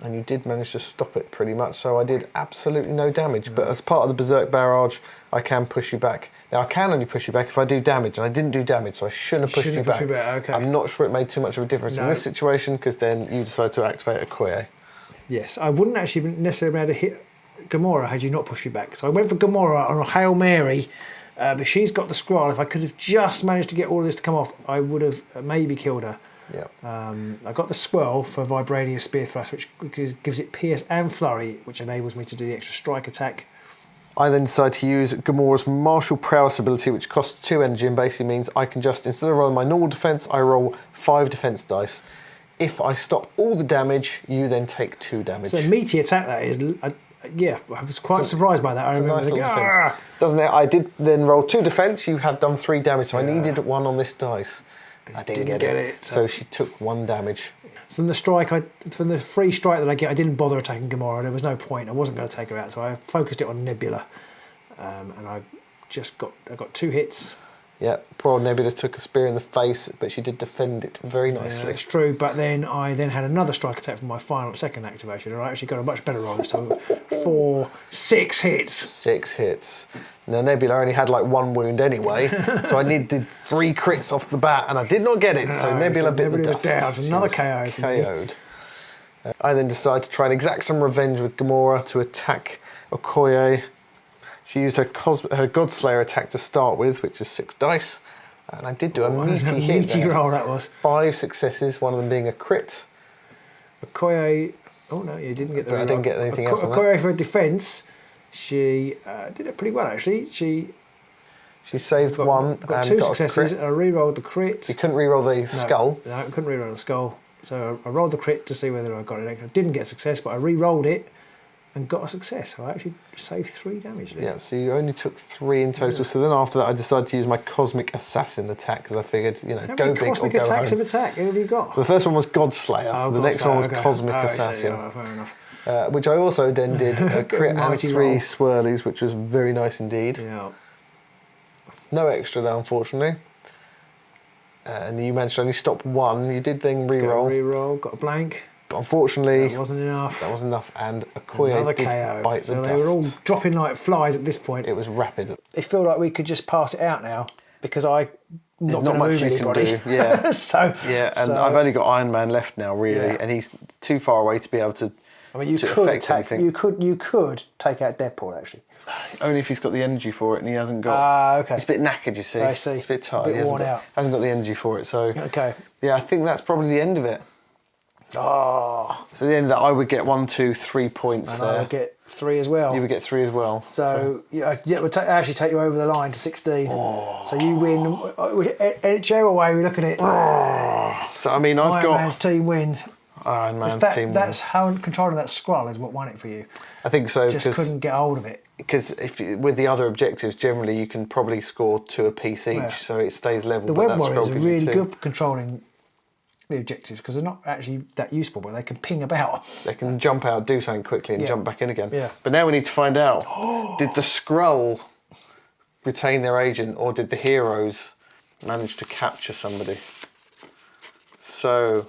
[SPEAKER 1] And you did manage to stop it pretty much, so I did absolutely no damage. But as part of the Berserk Barrage, I can push you back. Now, I can only push you back if I do damage, and I didn't do damage, so I shouldn't have pushed you back.
[SPEAKER 2] Okay.
[SPEAKER 1] I'm not sure it made too much of a difference in this situation, because then you decide to activate Okoye.
[SPEAKER 2] Yes, I wouldn't actually necessarily be able to hit Gamora had you not pushed you back. So I went for Gamora on a Hail Mary, but she's got the Skrull. If I could have just managed to get all of this to come off, I would have maybe killed her.
[SPEAKER 1] Yeah.
[SPEAKER 2] I got the Swirl for Vibranium Spear Thrust, which gives it Pierce and Flurry, which enables me to do the extra strike attack.
[SPEAKER 1] I then decide to use Gamora's Martial Prowess ability, which costs 2 energy and basically means I can just, instead of rolling my normal defense, I roll 5 defense dice. If I stop all the damage, you then take 2 damage.
[SPEAKER 2] So meaty attack that is. Yeah, I was quite surprised by that. I remember
[SPEAKER 1] thinking, defense. Doesn't it? I did then roll 2 defense. You have done 3 damage, so I needed 1 on this dice. I didn't get it. So she took 1 damage.
[SPEAKER 2] From the strike, from the free strike that I get, I didn't bother attacking Gamora. There was no point. I wasn't going to take her out, so I focused it on Nebula, and I got 2 hits.
[SPEAKER 1] Yeah, poor old Nebula took a spear in the face, but she did defend it very nicely.
[SPEAKER 2] Yeah, it's true, but then I had another strike attack for my second activation, and I actually got a much better roll this time. 6 hits.
[SPEAKER 1] 6 hits. Now, Nebula only had like 1 wound anyway, so I needed 3 crits off the bat, and I did not get it, so Nebula bit the dust.
[SPEAKER 2] Down. It's another KO.
[SPEAKER 1] KO'd. I then decided to try and exact some revenge with Gamora to attack Okoye. She used her Godslayer attack to start with, which is 6 dice. And I did do a meaty hit.
[SPEAKER 2] Meaty roll that was.
[SPEAKER 1] 5 successes, one of them being a crit.
[SPEAKER 2] Okoye. Oh no, you didn't get the.
[SPEAKER 1] I didn't get anything else on that.
[SPEAKER 2] Okoye for defence, she did it pretty well actually. She
[SPEAKER 1] saved 1
[SPEAKER 2] got
[SPEAKER 1] and
[SPEAKER 2] 2
[SPEAKER 1] got
[SPEAKER 2] successes.
[SPEAKER 1] a crit.
[SPEAKER 2] I re-rolled the crit.
[SPEAKER 1] You couldn't re-roll the skull.
[SPEAKER 2] No, I couldn't re-roll the skull. So I rolled the crit to see whether I got it. I didn't get a success, but I re-rolled it. and got a success. So I actually saved 3 damage there.
[SPEAKER 1] Yeah, so you only took 3 in total. So then after that, I decided to use my Cosmic Assassin attack because I figured, you know,
[SPEAKER 2] How
[SPEAKER 1] go
[SPEAKER 2] many
[SPEAKER 1] big or
[SPEAKER 2] cosmic
[SPEAKER 1] go
[SPEAKER 2] attacks
[SPEAKER 1] home.
[SPEAKER 2] of attack have you got?
[SPEAKER 1] So the first one was Godslayer. The next one was Cosmic Assassin.
[SPEAKER 2] Oh, fair enough.
[SPEAKER 1] Which I also then did a crit and
[SPEAKER 2] Mighty
[SPEAKER 1] 3
[SPEAKER 2] roll.
[SPEAKER 1] swirlies, which was very nice indeed.
[SPEAKER 2] Yeah.
[SPEAKER 1] No extra though, unfortunately. And you managed to only stop 1. You did then re-roll.
[SPEAKER 2] Reroll, got a blank.
[SPEAKER 1] But unfortunately,
[SPEAKER 2] That wasn't enough.
[SPEAKER 1] that was enough. And Okoye
[SPEAKER 2] Another
[SPEAKER 1] did
[SPEAKER 2] KO.
[SPEAKER 1] bite the
[SPEAKER 2] So
[SPEAKER 1] dust.
[SPEAKER 2] they were all dropping like flies at this point.
[SPEAKER 1] It was rapid.
[SPEAKER 2] They feel like we could just pass it out now because I'm not
[SPEAKER 1] not
[SPEAKER 2] going to
[SPEAKER 1] much
[SPEAKER 2] move
[SPEAKER 1] you can
[SPEAKER 2] anybody.
[SPEAKER 1] do, yeah.
[SPEAKER 2] so
[SPEAKER 1] Yeah, and I've only got Iron Man left now, really,
[SPEAKER 2] Yeah.
[SPEAKER 1] and he's too far away to be able to.
[SPEAKER 2] I mean, you
[SPEAKER 1] to
[SPEAKER 2] could
[SPEAKER 1] affect
[SPEAKER 2] take
[SPEAKER 1] anything.
[SPEAKER 2] you could take out Deadpool actually.
[SPEAKER 1] Only if he's got the energy for it, and he hasn't got.
[SPEAKER 2] Okay.
[SPEAKER 1] He's a bit knackered, you see.
[SPEAKER 2] I see.
[SPEAKER 1] He's a bit tired.
[SPEAKER 2] Bit
[SPEAKER 1] He hasn't
[SPEAKER 2] worn
[SPEAKER 1] got,
[SPEAKER 2] out.
[SPEAKER 1] hasn't got the energy for it, so.
[SPEAKER 2] Okay.
[SPEAKER 1] Yeah, I think that's probably the end of it.
[SPEAKER 2] Oh,
[SPEAKER 1] So at the end of that, I would get 1, 2, 3 points
[SPEAKER 2] and
[SPEAKER 1] there.
[SPEAKER 2] I would get 3 as well.
[SPEAKER 1] You would get 3 as well.
[SPEAKER 2] So yeah, it would actually take you over the line to 16. So you win. Whichever way we look at it,
[SPEAKER 1] So I mean, I've
[SPEAKER 2] Iron
[SPEAKER 1] got
[SPEAKER 2] Man's team wins.
[SPEAKER 1] Iron Man's team.
[SPEAKER 2] That's how controlling that Skrull is what won it for you.
[SPEAKER 1] I think so
[SPEAKER 2] Just couldn't get hold of it.
[SPEAKER 1] because if with the other objectives, generally you can probably score 2 apiece each,
[SPEAKER 2] Yeah.
[SPEAKER 1] so it stays level.
[SPEAKER 2] The
[SPEAKER 1] but
[SPEAKER 2] web
[SPEAKER 1] that
[SPEAKER 2] warriors
[SPEAKER 1] scroll
[SPEAKER 2] are
[SPEAKER 1] gives you
[SPEAKER 2] really
[SPEAKER 1] 2.
[SPEAKER 2] good for controlling the objectives because they're not actually that useful, but they can ping about.
[SPEAKER 1] They can jump out, do something quickly, and
[SPEAKER 2] Yeah.
[SPEAKER 1] jump back in again.
[SPEAKER 2] Yeah.
[SPEAKER 1] But now we need to find out: did the Skrull retain their agent, or did the heroes manage to capture somebody? So,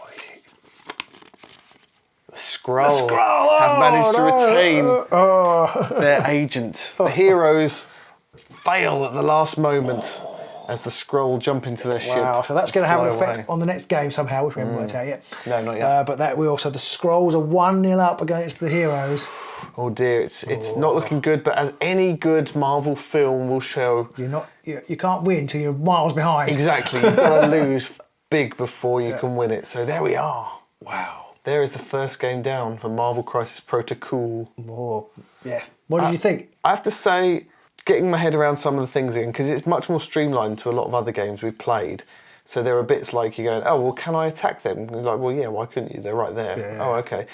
[SPEAKER 1] wait. The Skrull have managed to retain their agent. The heroes fail at the last moment as the Skrull jump into their ship.
[SPEAKER 2] Wow, so that's going to have an
[SPEAKER 1] fly
[SPEAKER 2] effect
[SPEAKER 1] away.
[SPEAKER 2] on the next game somehow, which we haven't worked out yet.
[SPEAKER 1] No, not yet.
[SPEAKER 2] But that we also the Skrulls are 1-0 up against the heroes.
[SPEAKER 1] Oh dear, it's not looking good. But as any good Marvel film will show,
[SPEAKER 2] You can't win till you're miles behind.
[SPEAKER 1] exactly, you've got to lose big before you can win it. So there we are.
[SPEAKER 2] Wow.
[SPEAKER 1] There is the first game down for Marvel Crisis Protocol.
[SPEAKER 2] Oh, yeah. What did you think?
[SPEAKER 1] I have to say, getting my head around some of the things again, because it's much more streamlined to a lot of other games we've played. So there are bits like you're going, oh, well, can I attack them? And it's like, well, yeah, why couldn't you? They're right there.
[SPEAKER 2] Yeah.
[SPEAKER 1] Oh, okay.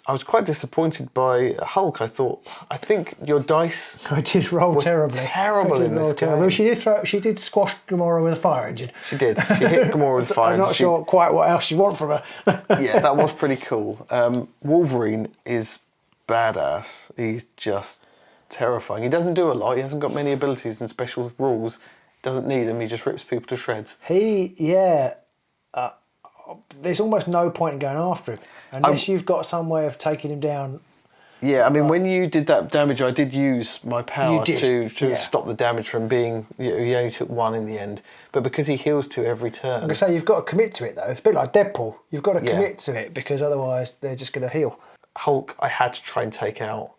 [SPEAKER 1] I was quite disappointed by Hulk. I think your dice
[SPEAKER 2] I did roll terribly.
[SPEAKER 1] terrible
[SPEAKER 2] I did
[SPEAKER 1] in this
[SPEAKER 2] roll terrible.
[SPEAKER 1] game.
[SPEAKER 2] She did squash Gamora with a fire engine.
[SPEAKER 1] She did. She hit Gamora with fire.
[SPEAKER 2] I'm not
[SPEAKER 1] She-
[SPEAKER 2] sure quite what else you want from her.
[SPEAKER 1] Yeah, that was pretty cool. Wolverine is badass. He's just terrifying. He doesn't do a lot. He hasn't got many abilities and special rules. Doesn't need them. He just rips people to shreds.
[SPEAKER 2] There's almost no point in going after him unless you've got some way of taking him down.
[SPEAKER 1] Yeah, I mean, when you did that damage, I did use my power
[SPEAKER 2] You did,
[SPEAKER 1] to
[SPEAKER 2] yeah.
[SPEAKER 1] stop the damage from being. He only took 1 in the end, but because he heals 2 every turn.
[SPEAKER 2] I'm going to say you've got to commit to it though. It's a bit like Deadpool. You've got to
[SPEAKER 1] Yeah.
[SPEAKER 2] commit to it because otherwise they're just going to heal.
[SPEAKER 1] Hulk, I had to try and take out,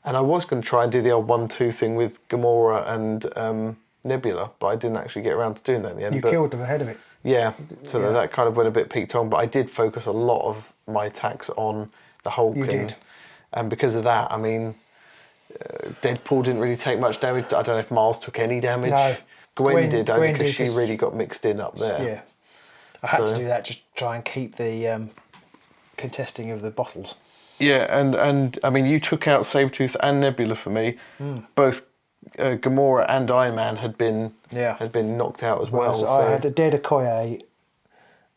[SPEAKER 1] and I was going to try and do the old 1-2 thing with Gamora and Nebula, but I didn't actually get around to doing that in the end.
[SPEAKER 2] You
[SPEAKER 1] but,
[SPEAKER 2] killed them ahead of it.
[SPEAKER 1] Yeah, so that kind of went a bit peaked on, but I did focus a lot of my attacks on the Hulk.
[SPEAKER 2] You did.
[SPEAKER 1] And because of that, I mean, Deadpool didn't really take much damage. I don't know if Miles took any damage.
[SPEAKER 2] No.
[SPEAKER 1] Gwen did, only
[SPEAKER 2] Gwen
[SPEAKER 1] because
[SPEAKER 2] did,
[SPEAKER 1] she
[SPEAKER 2] 'cause-
[SPEAKER 1] really got mixed in up there.
[SPEAKER 2] Yeah. I had
[SPEAKER 1] So-
[SPEAKER 2] to do that just to try and keep the contesting of the bottles.
[SPEAKER 1] Yeah, and I mean, you took out Sabretooth and Nebula for me. Both Gamora and Iron Man had been knocked out as well.
[SPEAKER 2] So I had a dead Okoye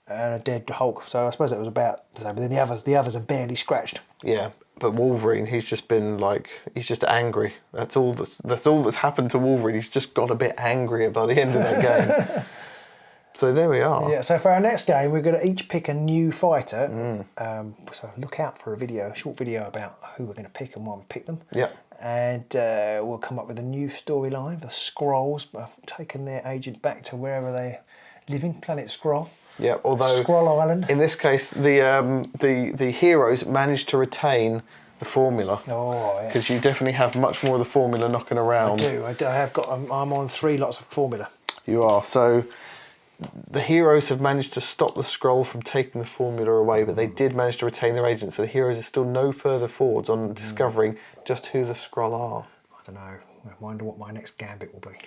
[SPEAKER 2] and a dead Hulk. So I suppose it was about the same. But then the others are barely scratched.
[SPEAKER 1] Yeah, but Wolverine, he's just been like, he's just angry. That's all that's happened to Wolverine. He's just got a bit angrier by the end of that game. So there we are.
[SPEAKER 2] Yeah. So for our next game, we're going to each pick a new fighter. So look out for a short video about who we're going to pick and why we pick them.
[SPEAKER 1] Yeah.
[SPEAKER 2] And we'll come up with a new storyline. The Skrulls have taken their agent back to wherever they're living, Planet Skrull.
[SPEAKER 1] Yeah, although
[SPEAKER 2] Skrull Island.
[SPEAKER 1] in this case, the heroes managed to retain the formula.
[SPEAKER 2] Oh, yeah.
[SPEAKER 1] Because you definitely have much more of the formula knocking around.
[SPEAKER 2] I have got. I'm on 3 lots of formula.
[SPEAKER 1] You are. So the heroes have managed to stop the Skrull from taking the formula away, but they did manage to retain their agent. So the heroes are still no further forwards on discovering just who the Skrull are.
[SPEAKER 2] I don't know. I wonder what my next gambit will be.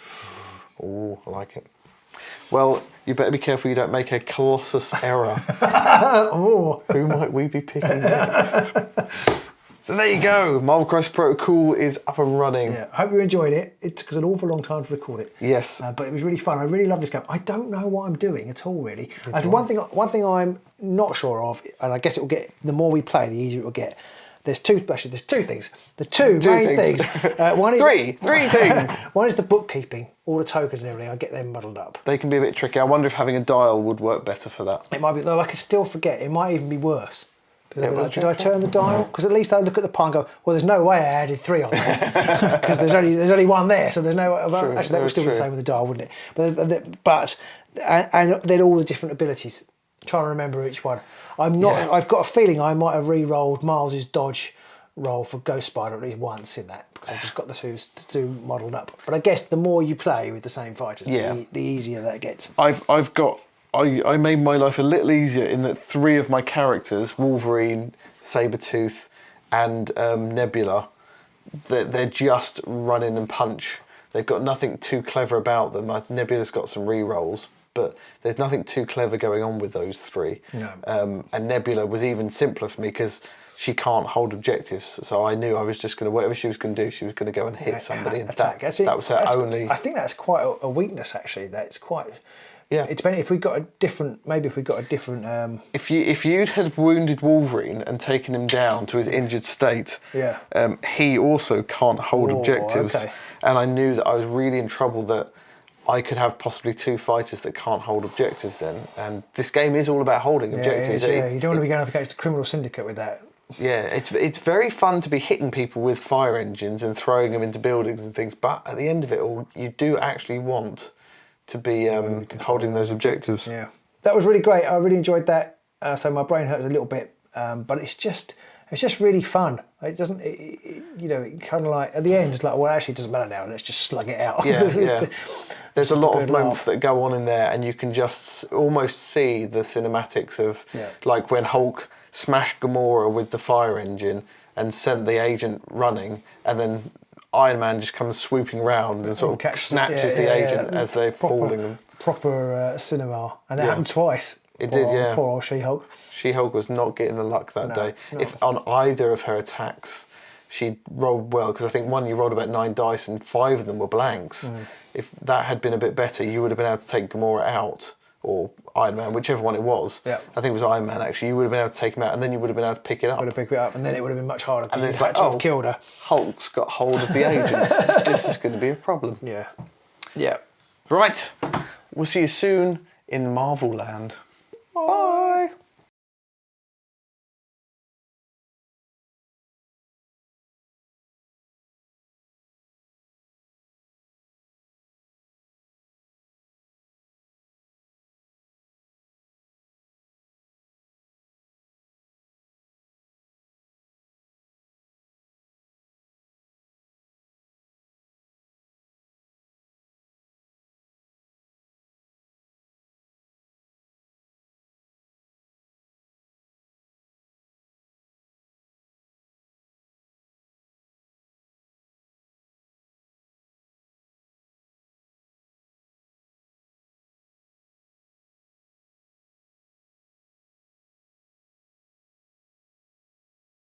[SPEAKER 1] Oh, I like it. Well, you better be careful you don't make a colossus error.
[SPEAKER 2] Oh,
[SPEAKER 1] Who might we be picking next? So there you go. Marvel Crisis Protocol is up and running.
[SPEAKER 2] Yeah, I hope you enjoyed it. It took us an awful long time to record it.
[SPEAKER 1] Yes.
[SPEAKER 2] But it was really fun. I really love this game. I don't know what I'm doing at all, really. One thing I'm not sure of, and I guess it will get, the more we play, the easier it will get. There's two things. The two main things. One is
[SPEAKER 1] three things.
[SPEAKER 2] One is the bookkeeping, all the tokens and everything. I get them muddled up.
[SPEAKER 1] They can be a bit tricky. I wonder if having a dial would work better for that.
[SPEAKER 2] It might be, though I could still forget. It might even be worse. Did I turn the dial? Because at least I look at the pile and go, well, there's no way I added 3 on there. Because there's only one there, so there's no. Well, actually, that would still be the same with the dial, wouldn't it? But then all the different abilities. Trying to remember each one. I'm not. Yeah. I've got a feeling I might have re-rolled Miles's dodge roll for Ghost Spider at least once in that, because I've just got the two modelled up. But I guess the more you play with the same fighters, the easier that gets.
[SPEAKER 1] I made my life a little easier in that 3 of my characters, Wolverine, Sabretooth, and Nebula, they're just run in and punch. They've got nothing too clever about them. Nebula's got some re-rolls, but there's nothing too clever going on with those 3.
[SPEAKER 2] No.
[SPEAKER 1] And Nebula was even simpler for me because she can't hold objectives. So I knew I was just going to, whatever she was going to do, she was going to go and hit somebody. And that was her only...
[SPEAKER 2] I think that's quite a weakness, actually. That's quite...
[SPEAKER 1] Yeah.
[SPEAKER 2] It depends if we got a different.
[SPEAKER 1] If you'd had wounded Wolverine and taken him down to his injured state, he also can't hold objectives.
[SPEAKER 2] Okay.
[SPEAKER 1] And I knew that I was really in trouble that I could have possibly 2 fighters that can't hold objectives then. And this game is all about holding objectives.
[SPEAKER 2] You don't want to be going up against the criminal syndicate with that.
[SPEAKER 1] Yeah, it's very fun to be hitting people with fire engines and throwing them into buildings and things. But at the end of it all, you do actually want to be holding those objectives.
[SPEAKER 2] Yeah, that was really great. I really enjoyed that. So my brain hurts a little bit, but it's just really fun. It doesn't, it kind of like at the end, it's like, well, actually, it doesn't matter now. Let's just slug it out.
[SPEAKER 1] Yeah, There's a lot of moments that go on in there, and you can just almost see the cinematics of like when Hulk smashed Gamora with the fire engine and sent the agent running, and then Iron Man just comes swooping round and sort of snatches the agent as they're falling.
[SPEAKER 2] Proper cinema. And that happened twice.
[SPEAKER 1] It did, yeah.
[SPEAKER 2] Poor old She-Hulk.
[SPEAKER 1] She-Hulk was not getting the luck that day. If on either of her attacks she rolled well, because I think you rolled about 9 dice and 5 of them were blanks. If that had been a bit better, you would have been able to take Gamora out, or Iron Man, whichever one it was. I think it was Iron Man, actually. You would have been able to take him out, and then you would have been able to pick it up.
[SPEAKER 2] And then it would have been much harder, because
[SPEAKER 1] and
[SPEAKER 2] you had to have killed her.
[SPEAKER 1] Hulk's got hold of the agent. This is going to be a problem.
[SPEAKER 2] Yeah.
[SPEAKER 1] Right. We'll see you soon in Marvel Land.